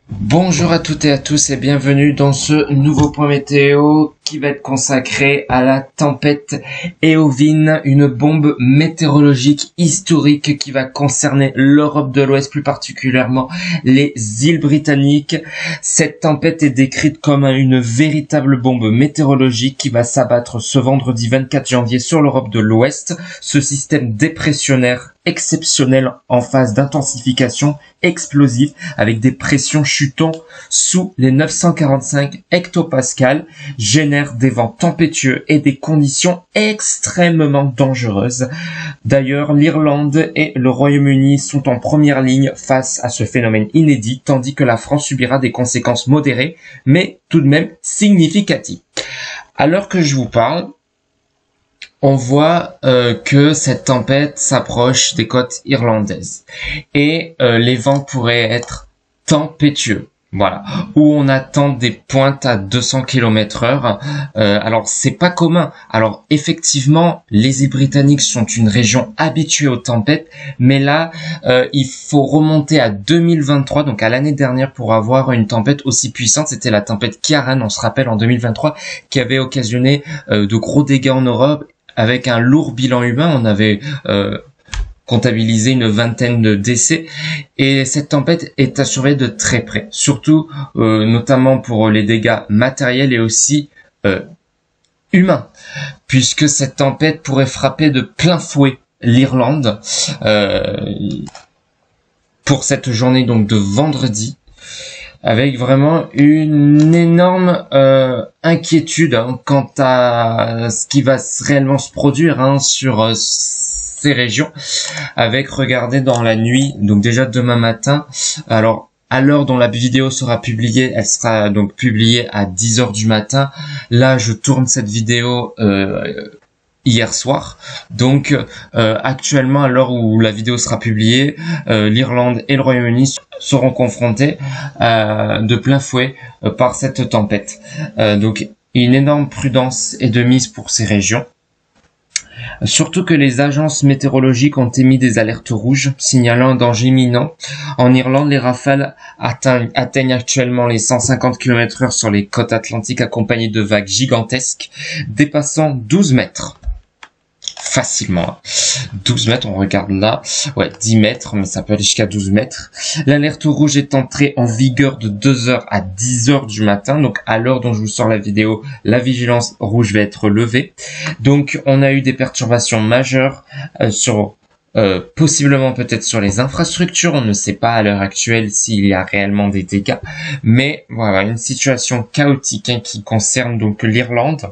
Bonjour à toutes et à tous et bienvenue dans ce nouveau point météo qui va être consacré à la tempête Eowyn, une bombe météorologique historique qui va concerner l'Europe de l'Ouest, plus particulièrement les îles britanniques. Cette tempête est décrite comme une véritable bombe météorologique qui va s'abattre ce vendredi 24 janvier sur l'Europe de l'Ouest. Ce système dépressionnaire exceptionnel en phase d'intensification explosive avec des pressions chutant sous les 945 hectopascales génère des vents tempétueux et des conditions extrêmement dangereuses. D'ailleurs, l'Irlande et le Royaume-Uni sont en première ligne face à ce phénomène inédit, tandis que la France subira des conséquences modérées, mais tout de même significatives. À l'heure que je vous parle, on voit que cette tempête s'approche des côtes irlandaises et les vents pourraient être tempétueux. Voilà, où on attend des pointes à 200 km/h. Alors c'est pas commun. Alors effectivement, les îles britanniques sont une région habituée aux tempêtes, mais là il faut remonter à 2023, donc à l'année dernière, pour avoir une tempête aussi puissante. C'était la tempête Ciarán, on se rappelle, en 2023, qui avait occasionné de gros dégâts en Europe. Avec un lourd bilan humain, on avait comptabilisé une vingtaine de décès. Et cette tempête est à surveiller de très près, surtout notamment pour les dégâts matériels et aussi humains, puisque cette tempête pourrait frapper de plein fouet l'Irlande pour cette journée donc de vendredi, avec vraiment une énorme inquiétude quant à ce qui va réellement se produire sur ces régions. Avec, regardez, dans la nuit, donc déjà demain matin, alors à l'heure dont la vidéo sera publiée, elle sera donc publiée à 10h du matin. Là, je tourne cette vidéo hier soir. Donc actuellement, à l'heure où la vidéo sera publiée, l'Irlande et le Royaume-Uni seront confrontés de plein fouet par cette tempête. Donc une énorme prudence est de mise pour ces régions. Surtout que les agences météorologiques ont émis des alertes rouges signalant un danger imminent. En Irlande, les rafales atteignent actuellement les 150 km/h sur les côtes atlantiques, accompagnées de vagues gigantesques dépassant 12 mètres. Facilement. 12 mètres, on regarde là. Ouais, 10 mètres, mais ça peut aller jusqu'à 12 mètres. L'alerte rouge est entrée en vigueur de 2h à 10h du matin. Donc, à l'heure dont je vous sors la vidéo, la vigilance rouge va être levée. Donc, on a eu des perturbations majeures sur possiblement peut-être sur les infrastructures. On ne sait pas à l'heure actuelle s'il y a réellement des dégâts. Mais voilà, une situation chaotique qui concerne donc l'Irlande.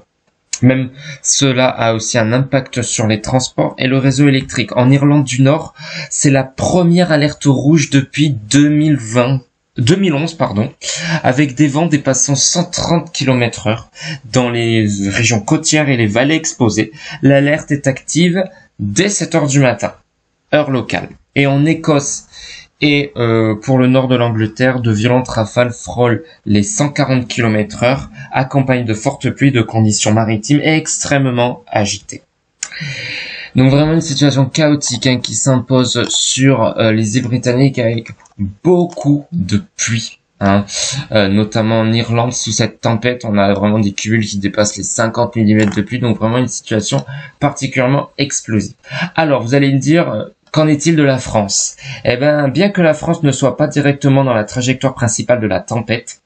Même cela a aussi un impact sur les transports et le réseau électrique. En Irlande du Nord, c'est la première alerte rouge depuis 2011, avec des vents dépassant 130 km/h dans les régions côtières et les vallées exposées. L'alerte est active dès 7h du matin, heure locale. Et en Écosse et pour le nord de l'Angleterre, de violentes rafales frôlent les 140 km/h, accompagnées de fortes pluies, de conditions maritimes extrêmement agitées. Donc vraiment une situation chaotique qui s'impose sur les îles britanniques, avec beaucoup de pluie. Notamment en Irlande, sous cette tempête, on a vraiment des cumuls qui dépassent les 50 mm de pluie, donc vraiment une situation particulièrement explosive. Alors vous allez me dire, qu'en est-il de la France? Eh bien, bien que la France ne soit pas directement dans la trajectoire principale de la tempête,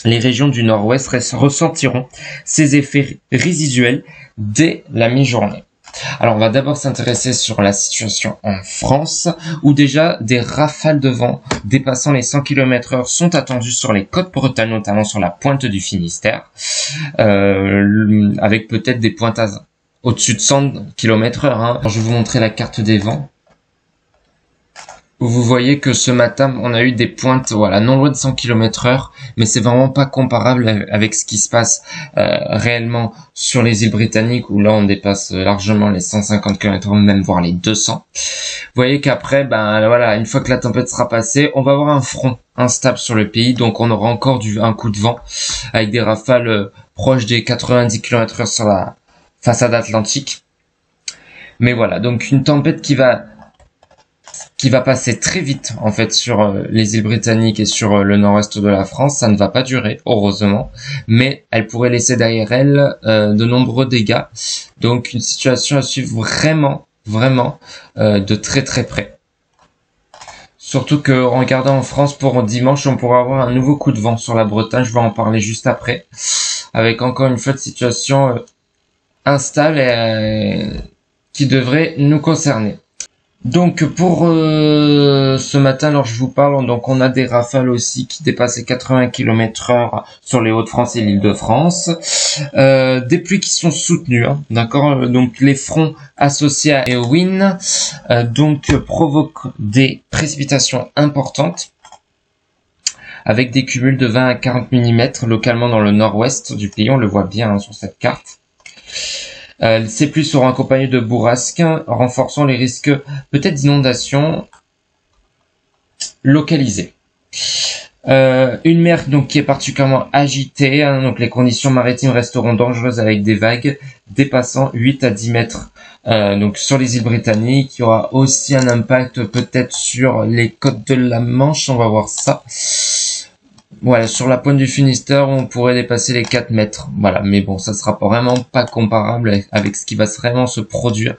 les régions du nord-ouest ressentiront ces effets résiduels dès la mi-journée. Alors, on va d'abord s'intéresser sur la situation en France, où déjà des rafales de vent dépassant les 100 km/h sont attendues sur les côtes bretonnes, notamment sur la pointe du Finistère, avec peut-être des pointes au-dessus de 100 km/h. Je vais vous montrer la carte des vents. Vous voyez que ce matin, on a eu des pointes, voilà, non loin de 100 km/h, mais c'est vraiment pas comparable avec ce qui se passe réellement sur les îles britanniques, où là on dépasse largement les 150 km/h, même voire les 200. Vous voyez qu'après, voilà, une fois que la tempête sera passée, on va avoir un front instable sur le pays, donc on aura encore un coup de vent avec des rafales proches des 90 km/h sur la façade atlantique. Mais voilà, donc une tempête qui va qui va passer très vite en fait sur les îles britanniques et sur le nord-ouest de la France. Ça ne va pas durer, heureusement, mais elle pourrait laisser derrière elle de nombreux dégâts. Donc une situation à suivre vraiment de très près. Surtout que, regardant en France pour dimanche, on pourra avoir un nouveau coup de vent sur la Bretagne. Je vais en parler juste après, avec encore une fois de situation instable et qui devrait nous concerner. Donc pour ce matin, alors je vous parle, donc on a des rafales aussi qui dépassent les 80 km/h sur les Hauts-de-France et l'Île-de-France, des pluies qui sont soutenues, hein, d'accord. Donc les fronts associés à Eowyn donc provoquent des précipitations importantes, avec des cumuls de 20 à 40 mm localement dans le nord-ouest du pays, on le voit bien hein, sur cette carte. Ces pluies seront accompagnées de bourrasques, renforçant les risques peut-être d'inondations localisées. Une mer donc qui est particulièrement agitée, hein, donc les conditions maritimes resteront dangereuses avec des vagues dépassant 8 à 10 mètres donc sur les îles britanniques. Il y aura aussi un impact peut-être sur les côtes de la Manche, on va voir ça. Voilà, sur la pointe du Finistère, on pourrait dépasser les 4 mètres. Voilà, mais bon, ça sera vraiment pas comparable avec ce qui va vraiment se produire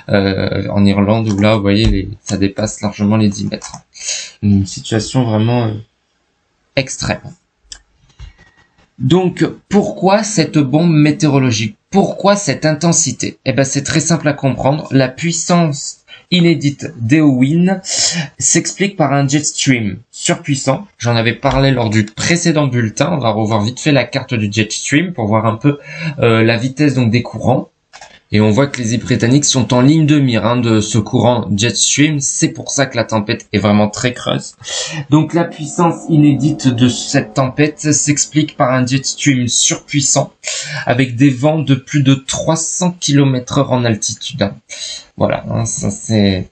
en Irlande, où là, vous voyez, ça dépasse largement les 10 mètres. Une situation vraiment extrême. Donc, pourquoi cette bombe météorologique? Pourquoi cette intensité? Eh ben, c'est très simple à comprendre. La puissance inédite d'Eowyn s'explique par un jet stream surpuissant. J'en avais parlé lors du précédent bulletin. On va revoir vite fait la carte du jet stream pour voir un peu la vitesse donc des courants. Et on voit que les îles britanniques sont en ligne de mire hein, de ce courant jet stream. C'est pour ça que la tempête est vraiment très creuse. Donc la puissance inédite de cette tempête s'explique par un jet stream surpuissant avec des vents de plus de 300 km/h en altitude. Voilà, hein, ça c'est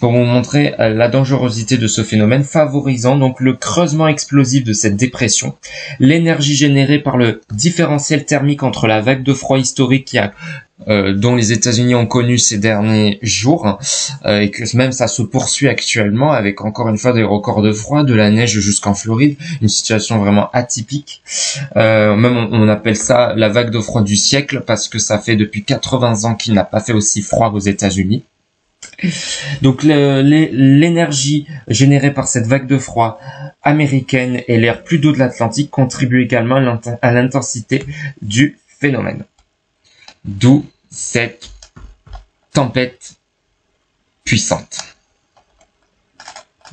pour vous montrer la dangerosité de ce phénomène, favorisant donc le creusement explosif de cette dépression, l'énergie générée par le différentiel thermique entre la vague de froid historique dont les États-Unis ont connu ces derniers jours, et que même ça se poursuit actuellement avec encore une fois des records de froid, de la neige jusqu'en Floride, une situation vraiment atypique. Même on appelle ça la vague de froid du siècle parce que ça fait depuis 80 ans qu'il n'a pas fait aussi froid aux États-Unis. Donc l'énergie générée par cette vague de froid américaine et l'air plus doux de l'Atlantique contribuent également à l'intensité du phénomène. D'où cette tempête puissante.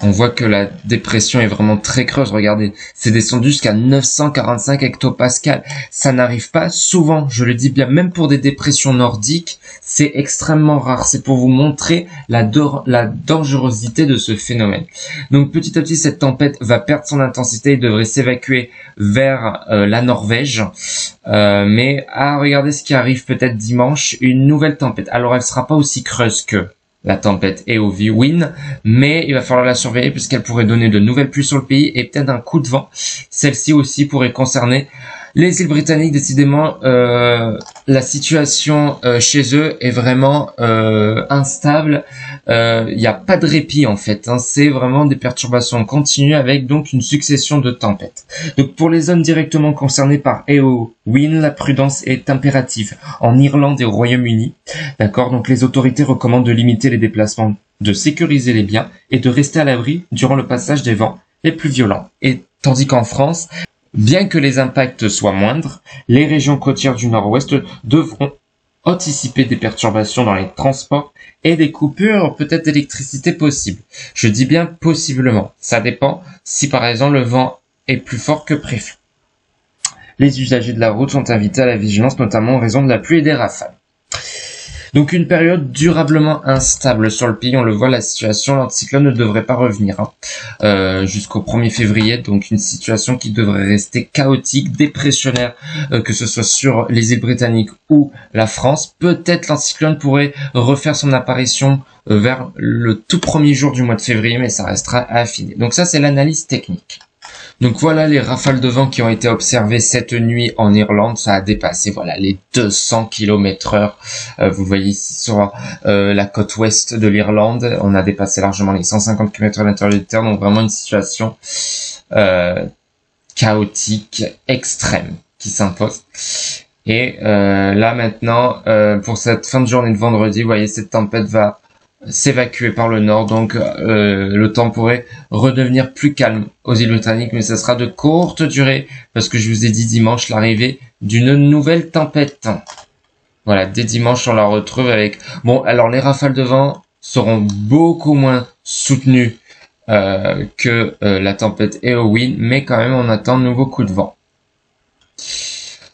On voit que la dépression est vraiment très creuse. Regardez, c'est descendu jusqu'à 945 hectopascales. Ça n'arrive pas souvent, je le dis bien, même pour des dépressions nordiques, c'est extrêmement rare. C'est pour vous montrer la dangerosité de ce phénomène. Donc petit à petit, cette tempête va perdre son intensité et devrait s'évacuer vers la Norvège. Mais regardez ce qui arrive peut-être dimanche, une nouvelle tempête. Alors elle sera pas aussi creuse que la tempête Eowyn, mais il va falloir la surveiller puisqu'elle pourrait donner de nouvelles pluies sur le pays et peut-être un coup de vent. Celle-ci aussi pourrait concerner les îles britanniques. Décidément, la situation chez eux est vraiment instable. Il n'y a pas de répit en fait. Hein. C'est vraiment des perturbations continues avec donc une succession de tempêtes. Donc pour les zones directement concernées par Eowyn, la prudence est impérative. En Irlande et au Royaume-Uni, d'accord. Donc les autorités recommandent de limiter les déplacements, de sécuriser les biens et de rester à l'abri durant le passage des vents les plus violents. Et tandis qu'en France, bien que les impacts soient moindres, les régions côtières du nord-ouest devront anticiper des perturbations dans les transports et des coupures peut-être d'électricité possibles. Je dis bien possiblement. Ça dépend si par exemple le vent est plus fort que prévu. Les usagers de la route sont invités à la vigilance, notamment en raison de la pluie et des rafales. Donc une période durablement instable sur le pays, on le voit, la situation, l'anticyclone ne devrait pas revenir jusqu'au 1er février, donc une situation qui devrait rester chaotique, dépressionnaire, que ce soit sur les îles britanniques ou la France. Peut-être l'anticyclone pourrait refaire son apparition vers le tout premier jour du mois de février, mais ça restera à affiner. Donc ça c'est l'analyse technique. Donc voilà les rafales de vent qui ont été observées cette nuit en Irlande. Ça a dépassé voilà les 200 km/h. Vous voyez ici sur la côte ouest de l'Irlande, on a dépassé largement les 150 km à l'intérieur du terre. Donc vraiment une situation chaotique, extrême qui s'impose. Et là maintenant, pour cette fin de journée de vendredi, vous voyez cette tempête va s'évacuer par le nord, donc le temps pourrait redevenir plus calme aux îles Britanniques, mais ça sera de courte durée, parce que je vous ai dit dimanche l'arrivée d'une nouvelle tempête. Voilà, dès dimanche on la retrouve avec... Bon, alors les rafales de vent seront beaucoup moins soutenues que la tempête Eowyn, mais quand même on attend de nouveaux coups de vent.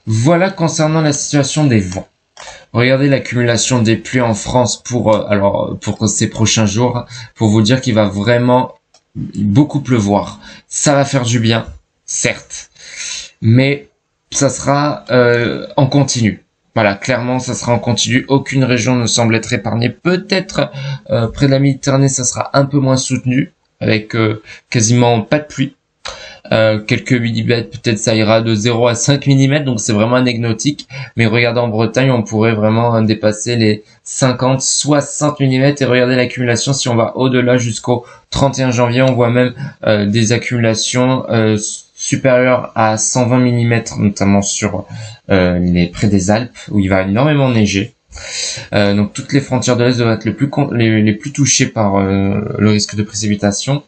Voilà concernant la situation des vents. Regardez l'accumulation des pluies en France pour ces prochains jours, pour vous dire qu'il va vraiment beaucoup pleuvoir. Ça va faire du bien, certes, mais ça sera en continu. Voilà, clairement, ça sera en continu. Aucune région ne semble être épargnée. Peut-être près de la Méditerranée, ça sera un peu moins soutenu, avec quasiment pas de pluie. Quelques millimètres, peut-être ça ira de 0 à 5 mm, donc c'est vraiment anecdotique. Mais regardez en Bretagne, on pourrait vraiment dépasser les 50, 60 mm. Et regardez l'accumulation, si on va au-delà jusqu'au 31 janvier, on voit même des accumulations supérieures à 120 mm, notamment sur près des Alpes, où il va énormément neiger. Donc toutes les frontières de l'Est doivent être les plus touchées par le risque de précipitation.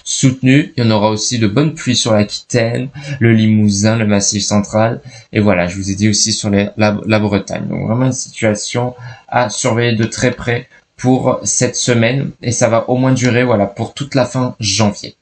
Soutenu, il y en aura aussi de bonnes pluies sur l'Aquitaine, le Limousin, le Massif central, et voilà, je vous ai dit aussi sur la Bretagne. Donc vraiment une situation à surveiller de très près pour cette semaine, et ça va au moins durer voilà pour toute la fin janvier.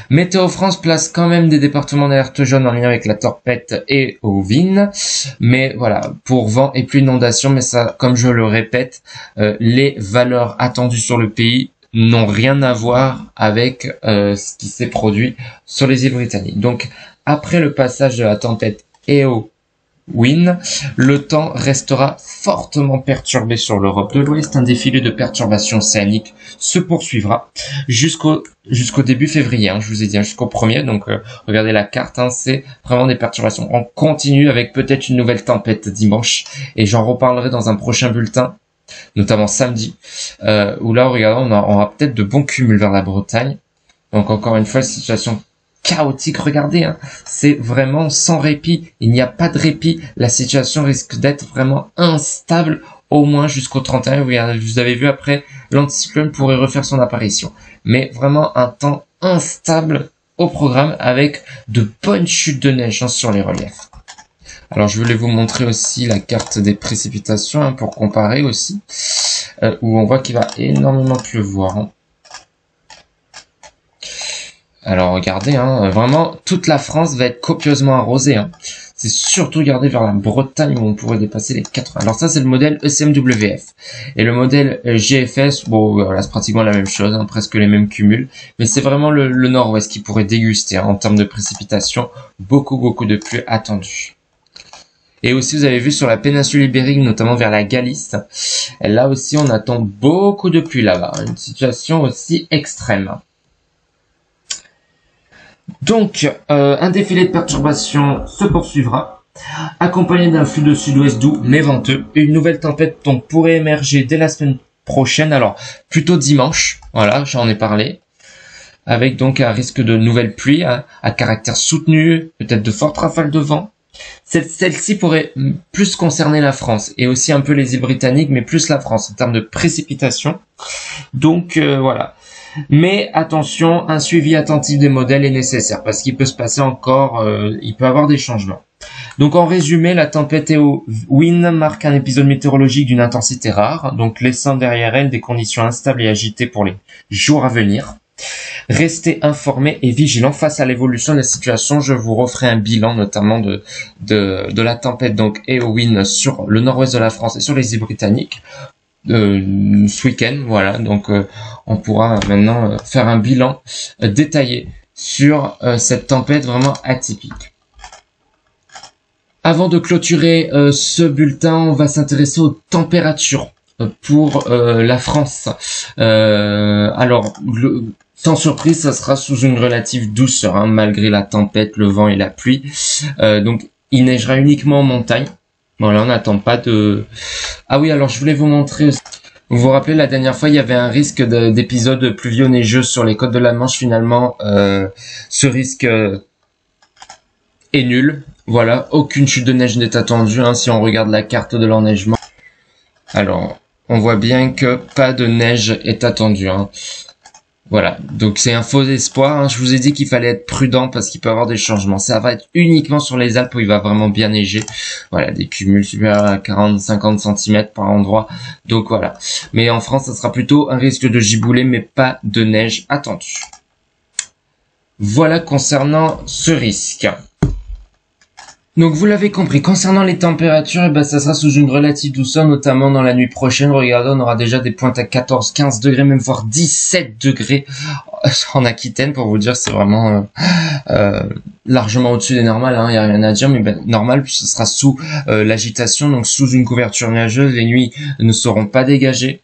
Météo France place quand même des départements d'alerte jaune en lien avec la tempête Eowyn, mais voilà, pour vent et pluie inondation, mais ça, comme je le répète, les valeurs attendues sur le pays n'ont rien à voir avec ce qui s'est produit sur les îles Britanniques. Donc, après le passage de la tempête Eowyn, le temps restera fortement perturbé sur l'Europe de l'Ouest. Un défilé de perturbations océaniques se poursuivra jusqu'au début février. Je vous ai dit jusqu'au 1er. Donc, regardez la carte. C'est vraiment des perturbations. On continue avec peut-être une nouvelle tempête dimanche. Et j'en reparlerai dans un prochain bulletin, notamment samedi, où là, regardez, on aura peut-être de bons cumuls vers la Bretagne. Donc encore une fois, situation chaotique, regardez, c'est vraiment sans répit, il n'y a pas de répit, la situation risque d'être vraiment instable au moins jusqu'au 31, vous avez vu après, l'anticyclone pourrait refaire son apparition. Mais vraiment un temps instable au programme avec de bonnes chutes de neige sur les reliefs. Alors je voulais vous montrer aussi la carte des précipitations pour comparer aussi, où on voit qu'il va énormément pleuvoir. Alors regardez, vraiment toute la France va être copieusement arrosée. C'est surtout regardez vers la Bretagne où on pourrait dépasser les 80. Alors ça c'est le modèle ECMWF. Et le modèle GFS, bon voilà, c'est pratiquement la même chose, presque les mêmes cumuls. Mais c'est vraiment le nord-ouest qui pourrait déguster en termes de précipitations. Beaucoup de pluie attendue. Et aussi, vous avez vu sur la péninsule ibérique, notamment vers la Galice, là aussi, on attend beaucoup de pluie là-bas. Une situation aussi extrême. Donc, un défilé de perturbations se poursuivra, accompagné d'un flux de sud-ouest doux mais venteux. Une nouvelle tempête donc pourrait émerger dès la semaine prochaine, alors plutôt dimanche, voilà, j'en ai parlé, avec donc un risque de nouvelles pluies à caractère soutenu, peut-être de fortes rafales de vent. Celle-ci pourrait plus concerner la France et aussi un peu les îles Britanniques, mais plus la France en termes de précipitation. Donc voilà. Mais attention, un suivi attentif des modèles est nécessaire parce qu'il peut se passer encore, il peut y avoir des changements. Donc en résumé, la tempête Eowyn marque un épisode météorologique d'une intensité rare, donc laissant derrière elle des conditions instables et agitées pour les jours à venir. Restez informés et vigilants face à l'évolution de la situation. Je vous referai un bilan notamment de la tempête donc Eowyn sur le nord-ouest de la France et sur les îles Britanniques ce week-end. Voilà, donc on pourra maintenant faire un bilan détaillé sur cette tempête vraiment atypique. Avant de clôturer ce bulletin, on va s'intéresser aux températures pour la France. Alors, Sans surprise, ça sera sous une relative douceur, hein, malgré la tempête, le vent et la pluie. Donc, il neigera uniquement en montagne. Voilà, on n'attend pas de... Ah oui, alors je voulais vous montrer aussi. Vous vous rappelez, la dernière fois, il y avait un risque d'épisode pluvieux-neigeux sur les côtes de la Manche. Finalement, ce risque est nul. Voilà, aucune chute de neige n'est attendue, hein, si on regarde la carte de l'enneigement. Alors, on voit bien que pas de neige est attendue, hein. Voilà, donc c'est un faux espoir, hein. Je vous ai dit qu'il fallait être prudent parce qu'il peut y avoir des changements. Ça va être uniquement sur les Alpes où il va vraiment bien neiger. Voilà, des cumuls supérieurs à 40-50 cm par endroit. Donc voilà. Mais en France, ça sera plutôt un risque de giboulée, mais pas de neige attendue. Voilà concernant ce risque. Donc vous l'avez compris, concernant les températures, eh ben, ça sera sous une relative douceur, notamment dans la nuit prochaine. Regardez, on aura déjà des pointes à 14, 15 degrés, même voire 17 degrés en Aquitaine, pour vous dire, c'est vraiment largement au-dessus des normales, hein, y a rien à dire, mais ben, normal, ce sera sous l'agitation, donc sous une couverture nuageuse, les nuits ne seront pas dégagées.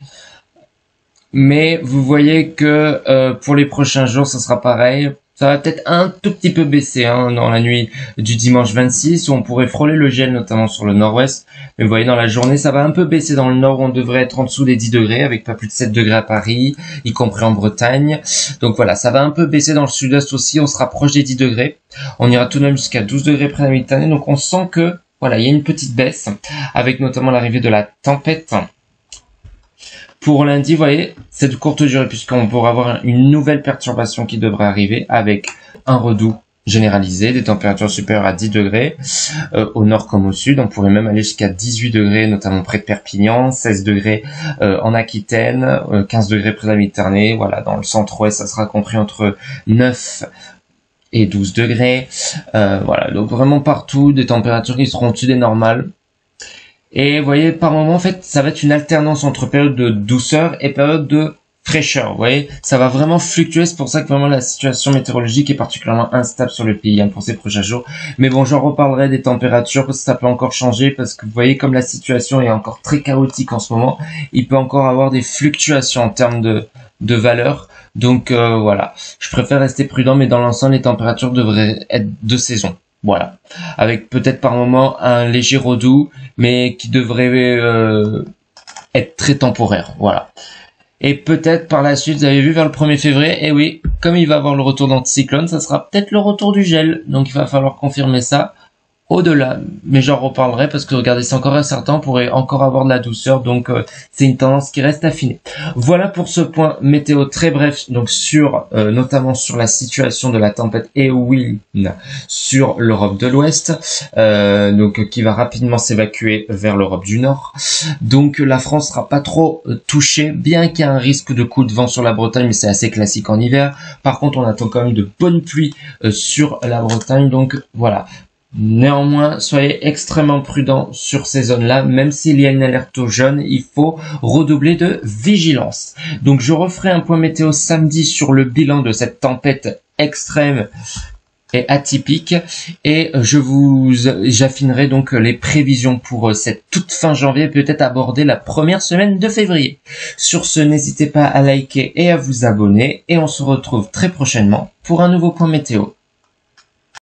Mais vous voyez que pour les prochains jours, ce sera pareil. Ça va peut-être un tout petit peu baisser, hein, dans la nuit du dimanche 26, où on pourrait frôler le gel, notamment sur le nord-ouest. Mais vous voyez, dans la journée, ça va un peu baisser dans le nord, où on devrait être en dessous des 10 degrés, avec pas plus de 7 degrés à Paris, y compris en Bretagne. Donc voilà, ça va un peu baisser dans le sud-est aussi, on se rapproche des 10 degrés. On ira tout de même jusqu'à 12 degrés près de la Méditerranée, donc on sent que, voilà, il y a une petite baisse, avec notamment l'arrivée de la tempête. Pour lundi, vous voyez, c'est de courte durée puisqu'on pourra avoir une nouvelle perturbation qui devrait arriver avec un redout généralisé, des températures supérieures à 10 degrés, au nord comme au sud. On pourrait même aller jusqu'à 18 degrés, notamment près de Perpignan, 16 degrés en Aquitaine, 15 degrés près de la Méditerranée. Voilà, dans le centre-ouest, ça sera compris entre 9 et 12 degrés. Voilà, donc vraiment partout, des températures qui seront au-dessus des normales. Et vous voyez, par moment, en fait, ça va être une alternance entre période de douceur et période de fraîcheur. Vous voyez, ça va vraiment fluctuer. C'est pour ça que vraiment la situation météorologique est particulièrement instable sur le pays, hein, pour ces prochains jours. Mais bon, j'en reparlerai des températures parce que ça peut encore changer. Parce que vous voyez, comme la situation est encore très chaotique en ce moment, il peut encore avoir des fluctuations en termes de valeur. Donc voilà, je préfère rester prudent, mais dans l'ensemble, les températures devraient être de saison. Voilà, avec peut-être par moment un léger redout, mais qui devrait être très temporaire. Voilà. Et peut-être par la suite, vous avez vu vers le 1er février, et oui, comme il va avoir le retour d'anticyclone, ça sera peut-être le retour du gel. Donc il va falloir confirmer ça au-delà. Mais j'en reparlerai parce que regardez, c'est encore incertain, on pourrait encore avoir de la douceur, donc c'est une tendance qui reste affinée. Voilà pour ce point météo très bref, donc sur notamment sur la situation de la tempête Eowyn sur l'Europe de l'Ouest, donc qui va rapidement s'évacuer vers l'Europe du Nord. Donc la France sera pas trop touchée, bien qu'il y ait un risque de coup de vent sur la Bretagne, mais c'est assez classique en hiver. Par contre, on attend quand même de bonnes pluies sur la Bretagne, donc voilà. Néanmoins, soyez extrêmement prudents sur ces zones-là, même s'il y a une alerte jaune, il faut redoubler de vigilance. Donc je referai un point météo samedi sur le bilan de cette tempête extrême et atypique, et j'affinerai donc les prévisions pour cette toute fin janvier, peut-être aborder la première semaine de février. Sur ce, n'hésitez pas à liker et à vous abonner, et on se retrouve très prochainement pour un nouveau point météo.